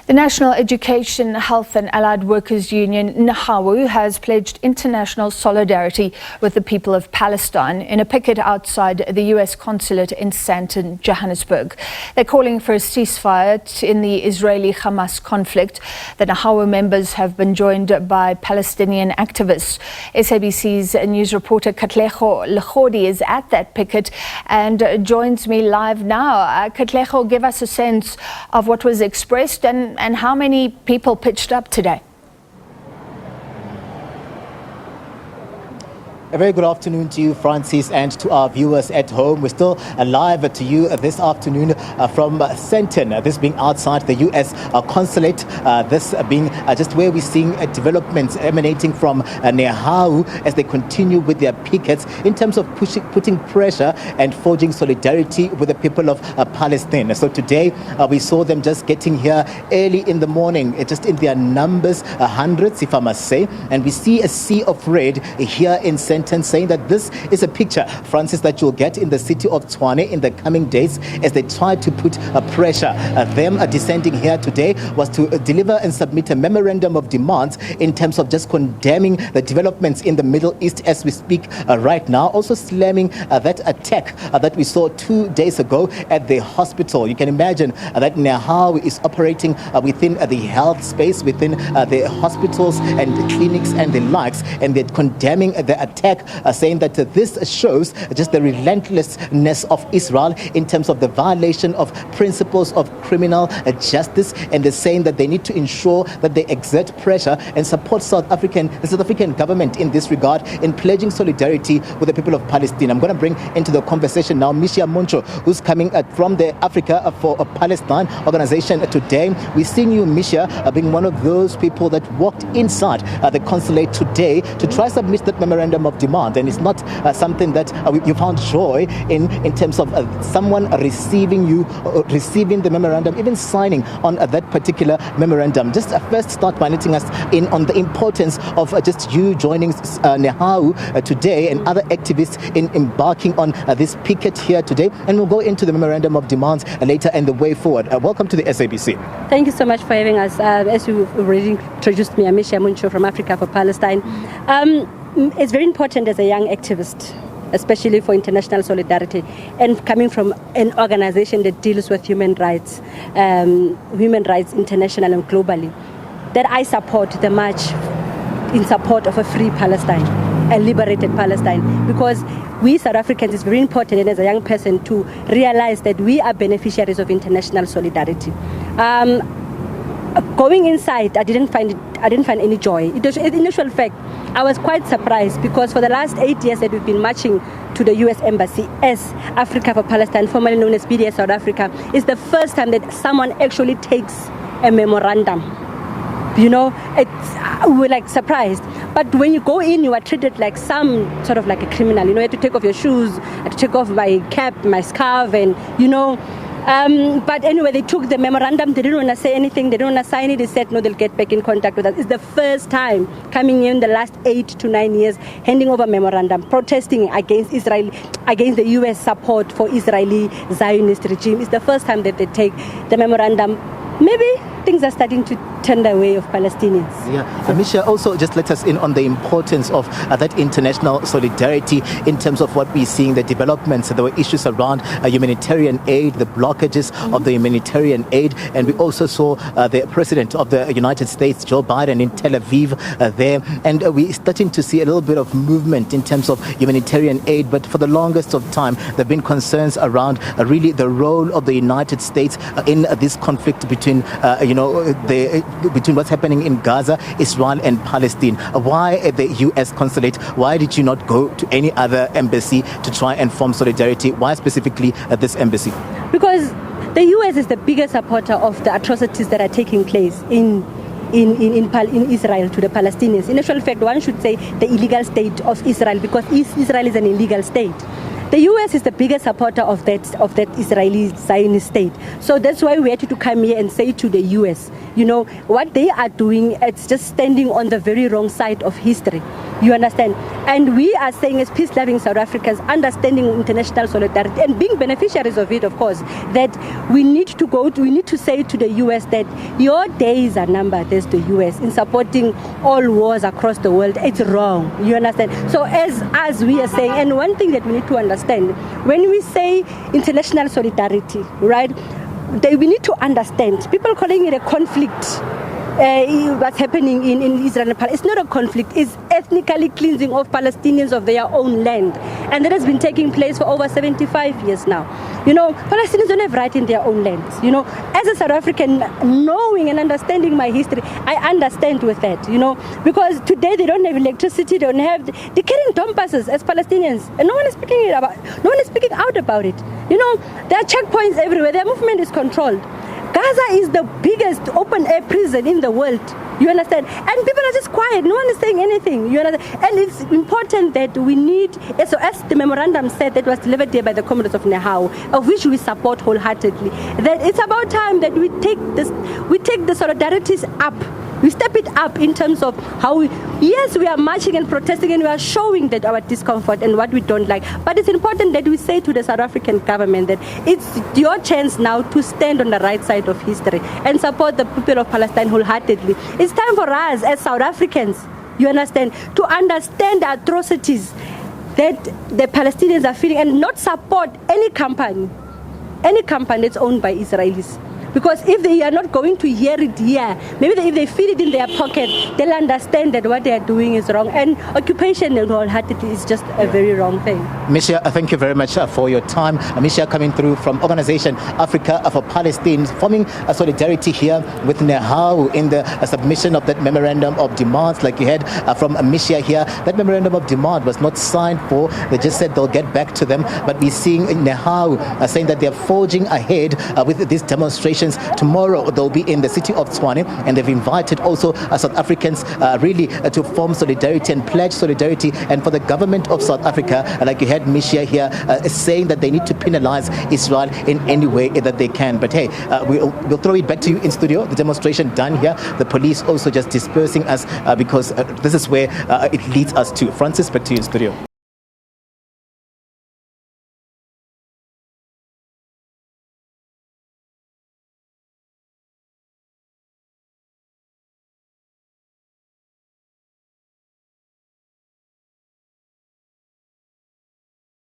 The National Education, Health and Allied Workers Union, NEHAWU, has pledged international solidarity with the people of Palestine in a picket outside the US consulate in Sandton, Johannesburg. They're calling for a ceasefire in the Israeli-Hamass conflict. The NEHAWU members have been joined by Palestinian activists. SABC's news reporter Katlego Legodi is at that picket and joins me live now. Katlego, give us a sense of what was expressed and how many people pitched up today. A very good afternoon to you, Francis, and to our viewers at home. We're still live to you this afternoon from Sandton, this being outside the US consulate, this being just where we're seeing developments emanating from NEHAWU as they continue with their pickets in terms of putting pressure and forging solidarity with the people of Palestine. So today we saw them just getting here early in the morning, just in their numbers, hundreds if I must say, and we see a sea of red here in Sandton, saying that this is a picture, Francis, that you'll get in the city of Tshwane in the coming days as they try to put pressure. Them descending here today was to deliver and submit a memorandum of demands in terms of just condemning the developments in the Middle East as we speak right now, also slamming that attack that we saw 2 days ago at the hospital. You can imagine that NEHAWU is operating within the health space, within the hospitals and clinics and the likes, and they're condemning the attack, saying that this shows just the relentlessness of Israel in terms of the violation of principles of criminal justice, and they're saying that they need to ensure that they exert pressure and support the South African government in this regard in pledging solidarity with the people of Palestine. I'm going to bring into the conversation now Misha Muncho, who's coming from the Africa for Palestine organization today. We've seen you, Misha, being one of those people that walked inside the consulate today to try to submit that memorandum of demand, and it's not something that you found joy in terms of someone receiving the memorandum, even signing on that particular memorandum. Just first start by letting us in on the importance of just you joining NEHAWU today and other activists in embarking on this picket here today, and we'll go into the memorandum of demands later and the way forward. Welcome to the SABC. Thank you so much for having us. As you already introduced me, I'm Misha Muncho from Africa for Palestine. It's very important as a young activist, especially for international solidarity, and coming from an organization that deals with human rights international and globally, that I support the march in support of a free Palestine, a liberated Palestine, because we South Africans, it's very important, and as a young person, to realize that we are beneficiaries of international solidarity. Going inside, I didn't find any joy. In actual fact, I was quite surprised, because for the last 8 years that we've been marching to the US Embassy as Africa for Palestine, formerly known as BDS South Africa, it's the first time that someone actually takes a memorandum. You know, we're like surprised. But when you go in, you are treated like some sort of like a criminal. You know, you have to take off your shoes, I had to take off my cap, my scarf, and you know. But anyway, they took the memorandum. They didn't want to say anything. They didn't want to sign it. They said, no, they'll get back in contact with us. It's the first time coming in the last 8 to 9 years, handing over memorandum, protesting against Israel, against the US support for Israeli Zionist regime. It's the first time that they take the memorandum. Maybe things are starting to turn the way of Palestinians. Yeah, Misha, also just let us in on the importance of that international solidarity in terms of what we're seeing, the developments. There were issues around humanitarian aid, the blockages of the humanitarian aid, and we also saw the President of the United States, Joe Biden, in Tel Aviv there, and we're starting to see a little bit of movement in terms of humanitarian aid, but for the longest of time, there have been concerns around really the role of the United States in this conflict between between what's happening in Gaza, Israel and Palestine. Why at the US consulate? Why did you not go to any other embassy to try and form solidarity? Why specifically at this embassy? Because the US is the biggest supporter of the atrocities that are taking place in Israel to the Palestinians. In actual fact, one should say the illegal state of Israel, because Israel is an illegal state. The US is the biggest supporter of that Israeli Zionist state. So that's why we had to come here and say to the US, you know, what they are doing, it's just standing on the very wrong side of history. You understand? And we are saying as peace-loving South Africans, understanding international solidarity and being beneficiaries of it, of course, that we need to say to the US that your days are numbered as the US in supporting all wars across the world. It's wrong. You understand? So as we are saying, and one thing that we need to understand, when we say international solidarity, right, we need to understand, people calling it a conflict, what's happening in Israel and Palestine. It's not a conflict. It's ethnically cleansing of Palestinians of their own land. And that has been taking place for over 75 years now. You know, Palestinians don't have right in their own lands. You know, as a South African, knowing and understanding my history, I understand with that, you know, because today they don't have electricity, they're carrying Donbasses as Palestinians. And no one is speaking out about it. You know, there are checkpoints everywhere. Their movement is controlled. Gaza is the biggest open-air prison in the world. You understand? And people are just quiet. No one is saying anything. You understand? And it's important that we need, so as the memorandum said that was delivered here by the comrades of NEHAWU, of which we support wholeheartedly, that it's about time that we take the solidarities up. We step it up in terms of how yes, we are marching and protesting and we are showing that our discomfort and what we don't like. But it's important that we say to the South African government that it's your chance now to stand on the right side of history and support the people of Palestine wholeheartedly. It's time for us as South Africans, you understand, to understand the atrocities that the Palestinians are feeling and not support any company that's owned by Israelis. Because if they are not going to hear it here, maybe if they feel it in their pocket, they'll understand that what they are doing is wrong. And occupation wholeheartedly is just a very wrong thing. Misha, thank you very much for your time. Misha coming through from Organization Africa for Palestine, forming a solidarity here with NEHAWU in the submission of that memorandum of demands, like you had from Misha here. That memorandum of demand was not signed for. They just said they'll get back to them. But we're seeing NEHAWU saying that they're forging ahead with these demonstrations. Tomorrow they'll be in the city of Tshwane, and they've invited also South Africans really to form solidarity and pledge solidarity. And for the government of South Africa, like you had Misha here saying that they need to penalize Israel in any way that they can. But hey, we'll throw it back to you in studio. The demonstration done here. The police also just dispersing us because this is where it leads us to. Francis, back to you in studio.